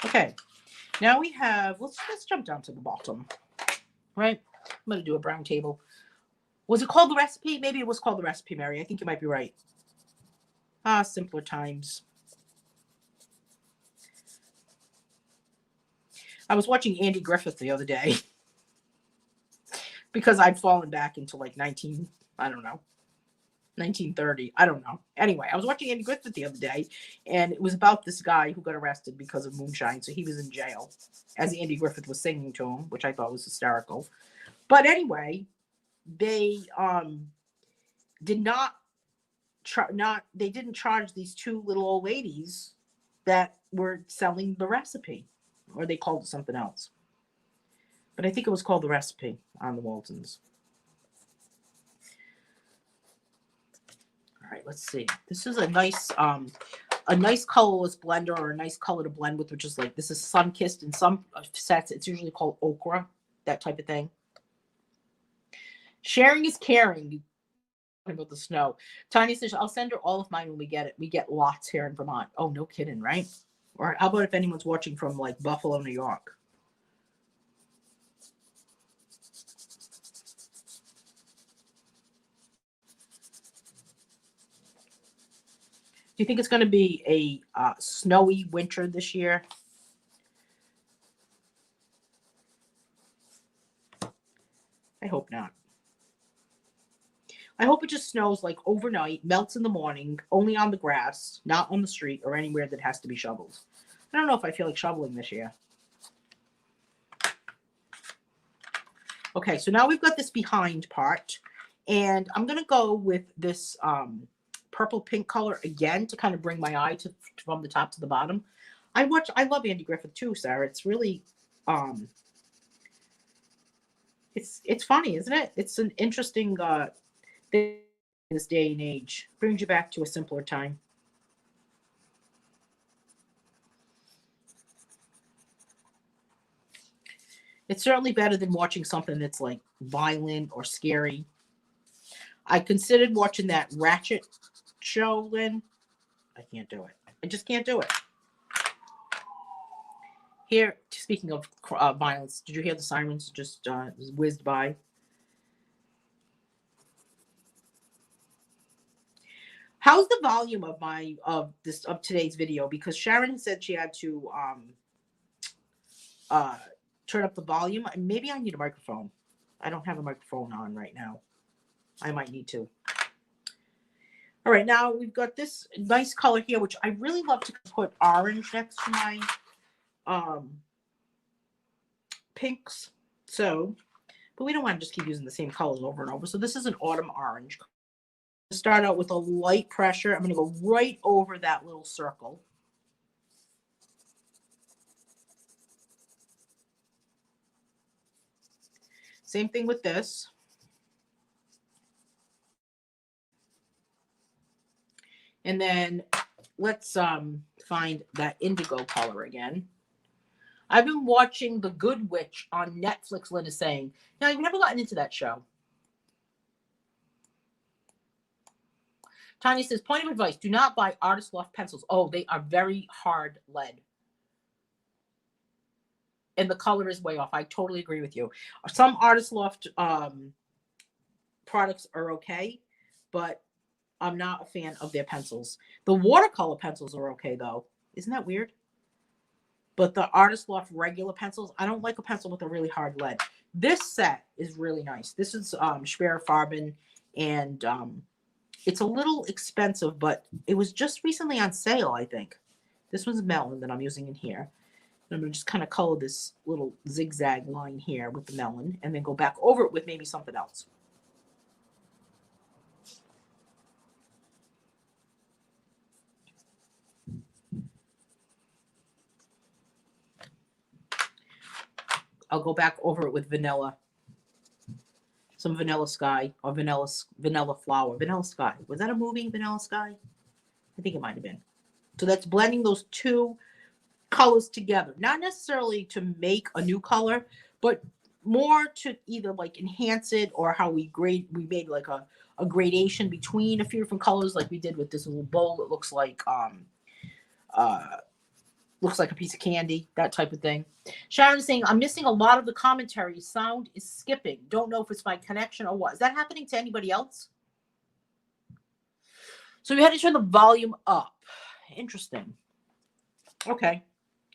Okay, now we have, let's jump down to the bottom, right? I'm going to do a brown table. Was it called the recipe? Maybe it was called the recipe, Mary. I think you might be right. Simpler times. I was watching Andy Griffith the other day because I'd fallen back into like 1930. I don't know. Anyway, I was watching Andy Griffith the other day, and it was about this guy who got arrested because of moonshine. So he was in jail as Andy Griffith was singing to him, which I thought was hysterical. But anyway, they didn't charge these two little old ladies that were selling the recipe, or they called it something else. But I think it was called the recipe on the Waltons. All right, let's see. This is a nice colorless blender, or a nice color to blend with, which is like, this is sun-kissed. In some sets, it's usually called ochre, that type of thing. Sharing is caring. About the snow. Tanya says, I'll send her all of mine when we get it. We get lots here in Vermont. Oh, no kidding, right? Or how about if anyone's watching from like Buffalo, New York? Do you think it's going to be a snowy winter this year? I hope not. I hope it just snows like overnight, melts in the morning, only on the grass, not on the street or anywhere that has to be shoveled. I don't know if I feel like shoveling this year. Okay, so now we've got this behind part, and I'm going to go with this purple pink color again to kind of bring my eye from the top to the bottom. I love Andy Griffith too, Sarah. It's really it's funny, isn't it? It's an interesting thing in this day and age. Brings you back to a simpler time. It's certainly better than watching something that's like violent or scary. I considered watching that Ratchet show, Lynn. I can't do it. I just can't do it. Here, speaking of violence, did you hear the sirens just whizzed by? How's the volume of today's video? Because Sharon said she had to turn up the volume. Maybe I need a microphone. I don't have a microphone on right now. I might need to. All right, now we've got this nice color here, which I really love to put orange next to my pinks. So, but we don't want to just keep using the same colors over and over. So this is an autumn orange. Start out with a light pressure. I'm going to go right over that little circle. Same thing with this. And then let's find that indigo color again. I've been watching The Good Witch on Netflix, Lynn is saying. Now, you've never gotten into that show. Tanya says, point of advice, do not buy Artist Loft pencils. Oh, they are very hard lead. And the color is way off. I totally agree with you. Some Artist Loft products are okay, but I'm not a fan of their pencils. The watercolor pencils are okay, though. Isn't that weird? But the Artist Loft regular pencils, I don't like a pencil with a really hard lead. This set is really nice. This is Schpirrer Farben, and it's a little expensive, but it was just recently on sale, I think. This one's melon that I'm using in here. And I'm going to just kind of color this little zigzag line here with the melon, and then go back over it with maybe something else. I'll go back over it with vanilla. Some Vanilla Sky or Vanilla Flower. Vanilla Sky. Was that a movie, Vanilla Sky? I think it might have been. So that's blending those two colors together. Not necessarily to make a new color, but more to either like enhance it, or how we made like a gradation between a few different colors, like we did with this little bowl that looks like a piece of candy, that type of thing. Sharon's saying, I'm missing a lot of the commentary. Sound is skipping. Don't know if it's my connection or what. Is that happening to anybody else? So we had to turn the volume up. Interesting. Okay.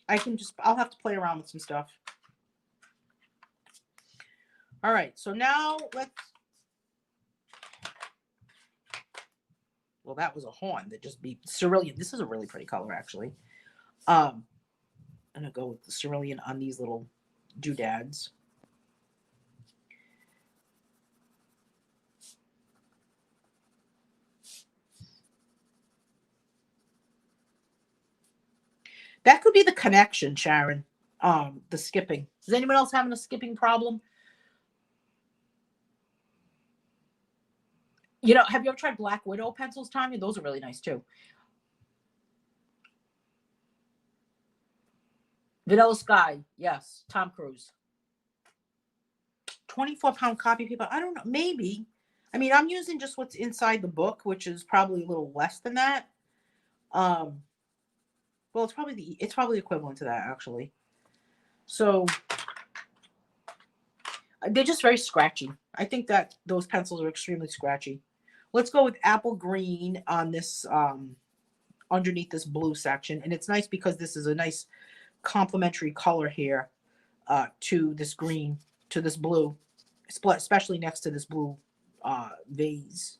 I'll have to play around with some stuff. All right. So now well, that was a horn that just beeped. Cerulean. This is a really pretty color, actually. I'm going to go with the cerulean on these little doodads. That could be the connection, Sharon. The skipping. Is anyone else having a skipping problem? You know, have you ever tried Black Widow pencils, Tanya? Those are really nice too. Vanilla Sky, yes. Tom Cruise. 24-pound copy paper. I don't know. Maybe. I mean, I'm using just what's inside the book, which is probably a little less than that. Well, it's probably equivalent to that, actually. So they're just very scratchy. I think that those pencils are extremely scratchy. Let's go with apple green on this underneath this blue section. And it's nice because this is a nice complementary color here to this green, to this blue, especially next to this blue vase.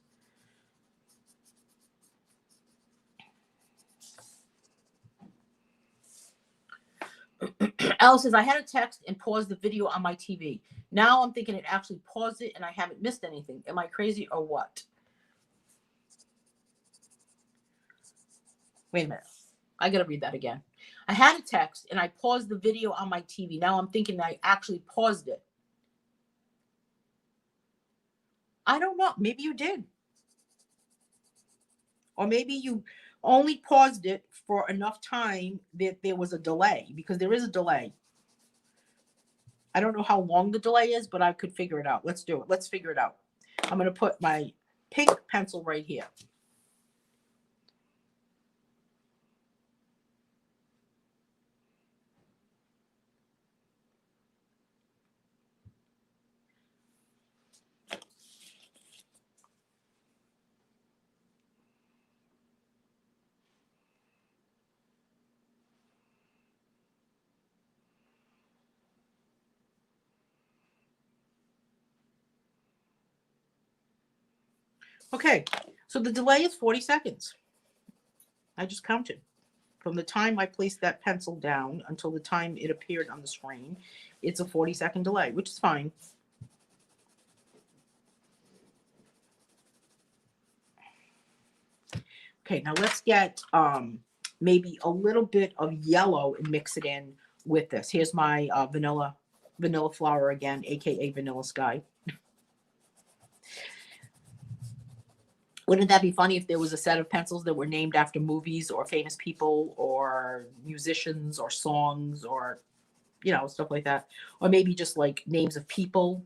Alice says, I had a text and paused the video on my TV. Now I'm thinking it actually paused it and I haven't missed anything. Am I crazy or what? Wait a minute. I got to read that again. I had a text and I paused the video on my TV. Now I'm thinking I actually paused it. I don't know. Maybe you did. Or maybe you only paused it for enough time that there was a delay, because there is a delay. I don't know how long the delay is, but I could figure it out. Let's do it. Let's figure it out. I'm going to put my pink pencil right here. Okay, so the delay is 40 seconds. I just counted. From the time I placed that pencil down until the time it appeared on the screen, it's a 40-second delay, which is fine. Okay, now let's get maybe a little bit of yellow and mix it in with this. Here's my vanilla flower again, aka Vanilla Sky. Wouldn't that be funny if there was a set of pencils that were named after movies or famous people or musicians or songs or, you know, stuff like that? Or maybe just like names of people.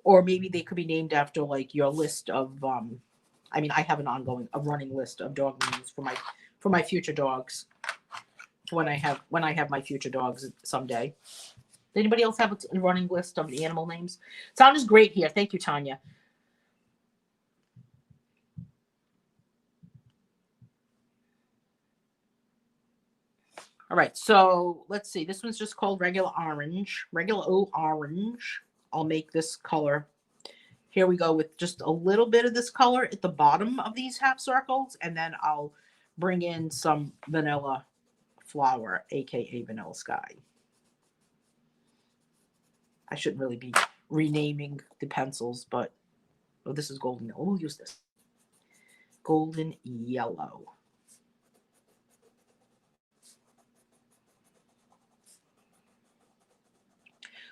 Or maybe they could be named after like your list of, I mean, I have a running list of dog names for my future dogs. When I have my future dogs someday. Does anybody else have a running list of animal names? Sound is great here. Thank you, Tanya. All right, so let's see. This one's just called regular orange. Regular old orange. I'll make this color. Here we go with just a little bit of this color at the bottom of these half circles, and then I'll bring in some vanilla flower, aka vanilla sky. I shouldn't really be renaming the pencils, but oh, this is golden yellow. We'll use this. Golden yellow.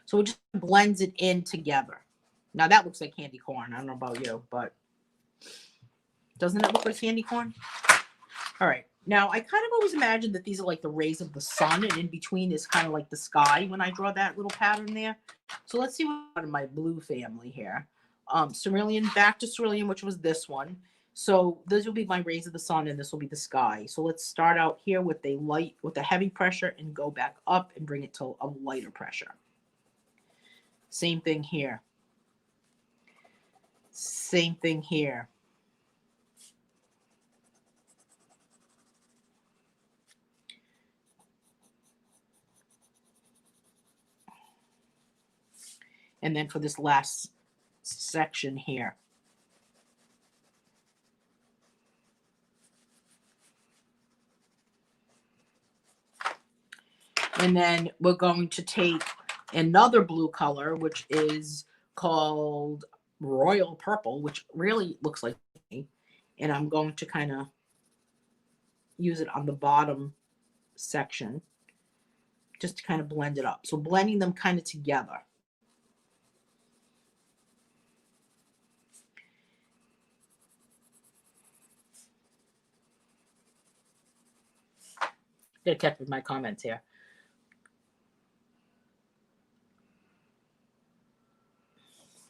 So it just blends it in together. Now that looks like candy corn. I don't know about you, but doesn't it look like candy corn? All right. Now I kind of always imagined that these are like the rays of the sun, and in between is kind of like the sky when I draw that little pattern there. So let's see what in my blue family here. Cerulean, back to cerulean, which was this one. So those will be my rays of the sun, and this will be the sky. So let's start out here with a heavy pressure and go back up and bring it to a lighter pressure. Same thing here. Same thing here. And then for this last section here. And then we're going to take another blue color, which is called royal purple, which really looks like me. And I'm going to kind of use it on the bottom section just to kind of blend it up. So blending them kind of together. Gotta catch with my comments here.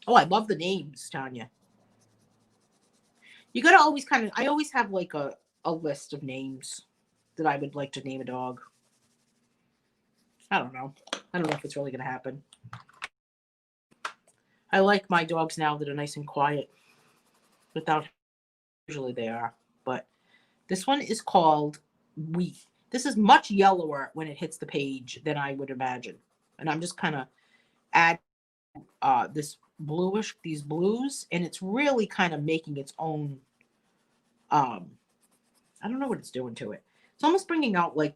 Oh, I love the names, Tanya. You gotta always kind of, I always have like a list of names that I would like to name a dog. I don't know. I don't know if it's really gonna happen. I like my dogs now that are nice and quiet without, usually they are. But this one is called Wheat. This is much yellower when it hits the page than I would imagine. And I'm just kind of add this bluish, these blues, and it's really kind of making its own, I don't know what it's doing to it. It's almost bringing out like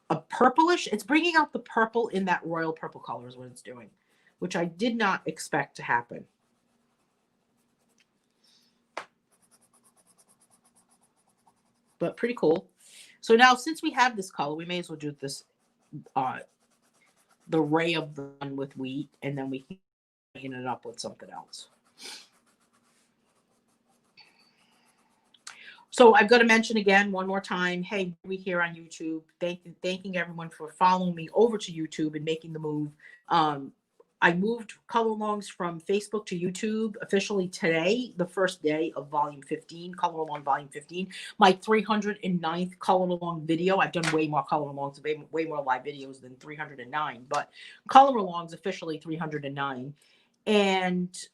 a purplish, it's bringing out the purple in that royal purple color is what it's doing, which I did not expect to happen. But pretty cool. So now since we have this color, we may as well do this, the ray of the sun with wheat, and then we can clean it up with something else. So I've got to mention again one more time, hey, we here on YouTube, thanking everyone for following me over to YouTube and making the move. I moved color alongs from Facebook to YouTube officially today, the first day of volume 15, color along volume 15, my 309th color along video. I've done way more color alongs, way more live videos than 309, but color alongs officially 309. And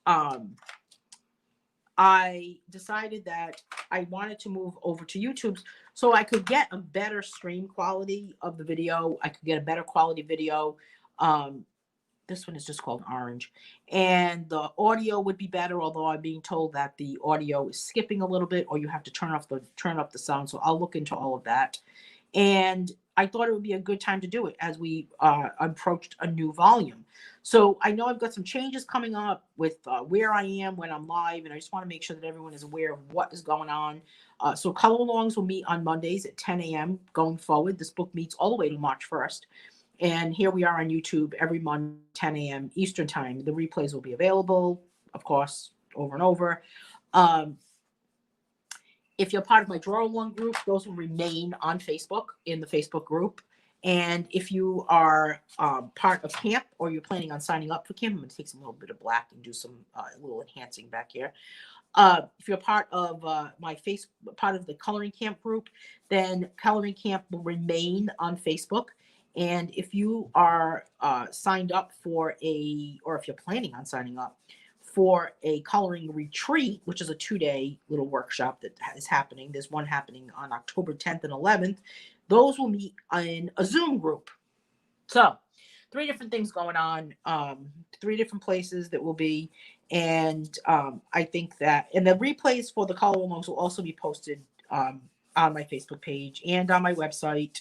I decided that I wanted to move over to YouTube so I could get a better stream quality of the video. I could get a better quality video. This one is just called Orange. And the audio would be better, although I'm being told that the audio is skipping a little bit, or you have to turn up the sound. So I'll look into all of that. And I thought it would be a good time to do it as we approached a new volume. So I know I've got some changes coming up with where I am when I'm live, and I just want to make sure that everyone is aware of what is going on. So color alongs will meet on Mondays at 10 a.m. going forward. This book meets all the way to March 1st. And here we are on YouTube every Monday, 10 a.m. Eastern time. The replays will be available, of course, over and over. If you're part of my draw along group, those will remain on Facebook in the Facebook group. And if you are part of camp, or you're planning on signing up for camp, I'm going to take some little bit of black and do some little enhancing back here. If you're part of part of the coloring camp group, then coloring camp will remain on Facebook. And if you are signed up for or if you're planning on signing up for a coloring retreat, which is a 2-day little workshop that is happening. There's one happening on October 10th and 11th. those will meet in a Zoom group. So 3 different things going on, 3 different places that will be. And I think that, and the replays for the color alongs will also be posted on my Facebook page and on my website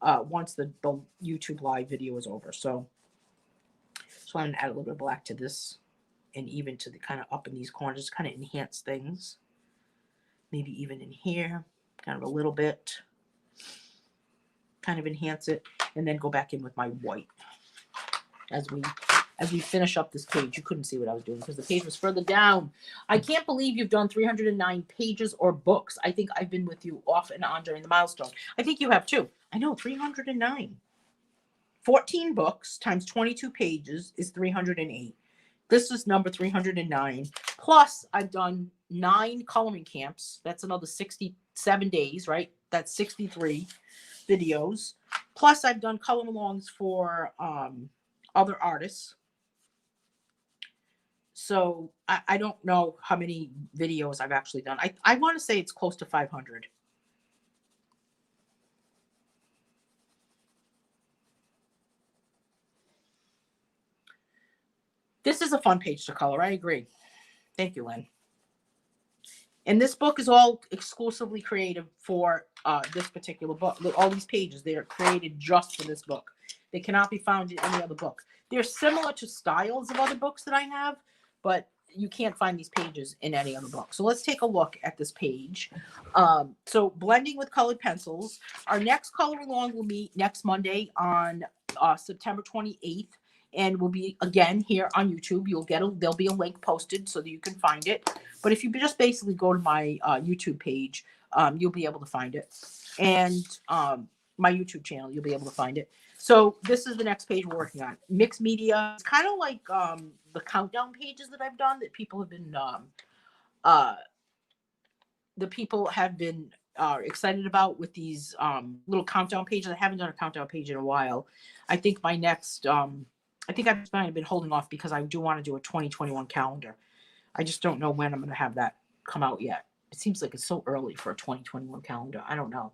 once the YouTube live video is over. So I'm going to add a little bit of black to this, and even to the kind of up in these corners, kind of enhance things. Maybe even in here, kind of a little bit, kind of enhance it, and then go back in with my white as we finish up this page. You couldn't see what I was doing because the page was further down. I can't believe you've done 309 pages or books. I think I've been with you off and on during the milestone. I think you have too. I know, 309. 14 books times 22 pages is 308. This is number 309. Plus, I've done 9 coloring camps. That's another 67 days, right? That's 63 videos. Plus, I've done color alongs for other artists. So I don't know how many videos I've actually done. I want to say it's close to 500. This is a fun page to color. I agree. Thank you, Lynn. And this book is all exclusively created for this particular book. All these pages, they are created just for this book. They cannot be found in any other book. They're similar to styles of other books that I have, but you can't find these pages in any other book. So let's take a look at this page. So blending with colored pencils. Our next color along will meet next Monday on September 28th. And will be again here on YouTube. There'll be a link posted so that you can find it. But if you just basically go to my YouTube page, you'll be able to find it. And my YouTube channel, you'll be able to find it. So this is the next page we're working on. Mixed media. It's kind of like the countdown pages that I've done that people have been excited about with these little countdown pages. I haven't done a countdown page in a while. I think my next I think I've been holding off because I do want to do a 2021 calendar. I just don't know when I'm going to have that come out yet. It seems like it's so early for a 2021 calendar. I don't know.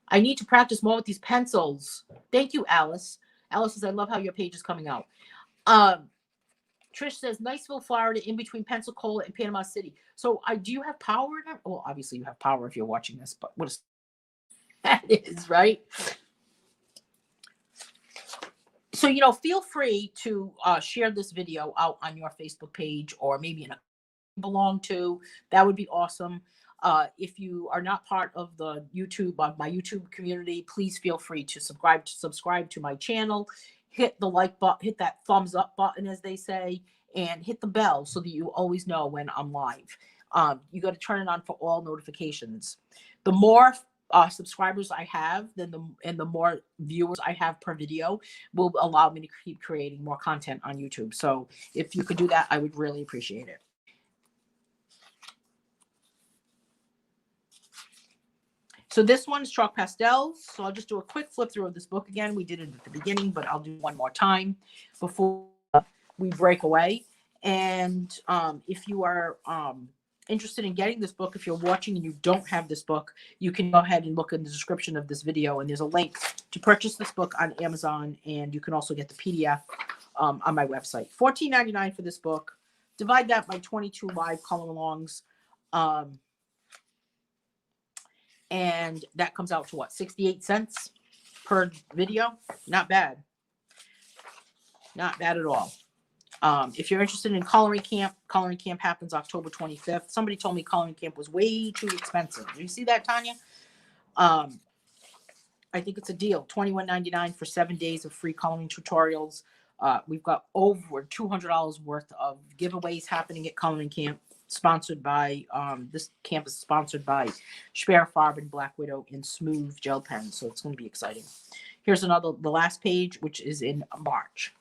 I need to practice more with these pencils. Thank you, Alice. Alice says, I love how your page is coming out. Trish says, Niceville, Florida, in between Pensacola and Panama City. So do you have power in it? Well, obviously you have power if you're watching this, but what that is, right? So, feel free to share this video out on your Facebook page or maybe in a belong to. That would be awesome. If you are not part of the my YouTube community, please feel free to subscribe to my channel. Hit the like button, hit that thumbs up button, as they say, and hit the bell so that you always know when I'm live. You got to turn it on for all notifications. The more subscribers I have, the more viewers I have per video will allow me to keep creating more content on YouTube. So if you could do that, I would really appreciate it. So this one is Chalk Pastels. So I'll just do a quick flip through of this book again. We did it at the beginning, but I'll do one more time before we break away. And if you are interested in getting this book, if you're watching and you don't have this book, you can go ahead and look in the description of this video, and there's a link to purchase this book on Amazon, and you can also get the PDF on my website. $14.99 for this book. Divide that by 22 live color alongs, and that comes out to what, 68 cents per video? Not bad. Not bad at all. If you're interested in coloring camp happens October 25th. Somebody told me coloring camp was way too expensive. Do you see that, Tanya? I think it's a deal. $21.99 for 7 days of free coloring tutorials. We've got over $200 worth of giveaways happening at coloring camp. Sponsored by this camp is sponsored by Schpirrer Farben, Black Widow, and Smooth gel pens. So it's going to be exciting. Here's the last page, which is in March.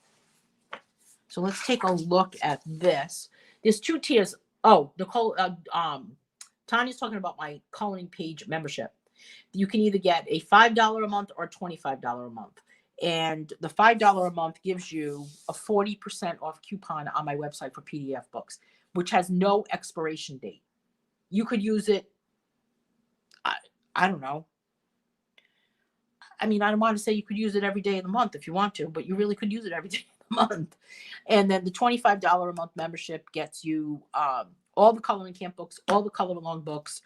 So let's take a look at this. There's 2 tiers. Oh, Nicole, Tanya's talking about my coloring page membership. You can either get a $5 a month or $25 a month. And the $5 a month gives you a 40% off coupon on my website for PDF books, which has no expiration date. You could use it. I don't know. I mean, I don't want to say you could use it every day of the month if you want to, but you really could use it every day of the month. And then the $25 a month membership gets you all the coloring camp books, all the color along books,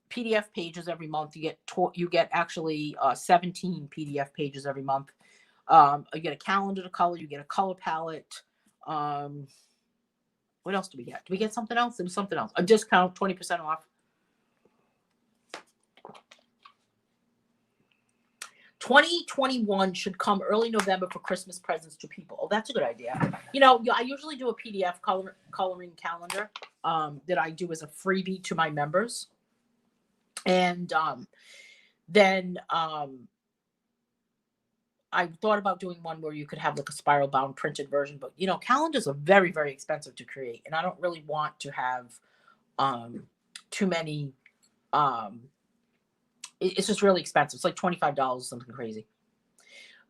PDF pages every month. You get actually 17 PDF pages every month. You get a calendar to color. You get a color palette. What else do we get? Do we get something else? There was something else. A discount, 20% off. 2021 should come early November for Christmas presents to people. Oh, that's a good idea. You know, I usually do a PDF coloring calendar that I do as a freebie to my members. And then I thought about doing one where you could have like a spiral bound printed version, but you know, calendars are very, very expensive to create. And I don't really want to have too many. It's just really expensive. It's like $25, something crazy.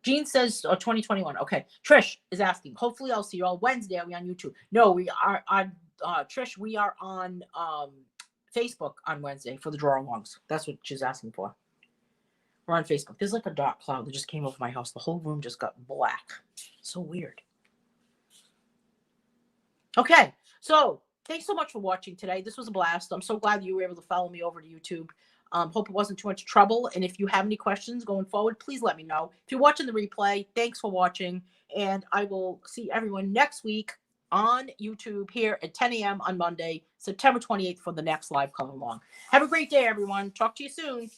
Jean says 2021. Okay. Trish is asking, hopefully I'll see you all Wednesday. Are we on YouTube? No, we are on Trish, we are on Facebook on Wednesday for the draw alongs. That's what she's asking for. We're on Facebook. There's like a dark cloud that just came over my house. The whole room just got black. So weird. Okay. So thanks so much for watching today. This was a blast. I'm so glad you were able to follow me over to YouTube. Hope it wasn't too much trouble. And if you have any questions going forward, please let me know. If you're watching the replay, thanks for watching. And I will see everyone next week on YouTube here at 10 a.m. on Monday, September 28th for the next live color along. Have a great day, everyone. Talk to you soon.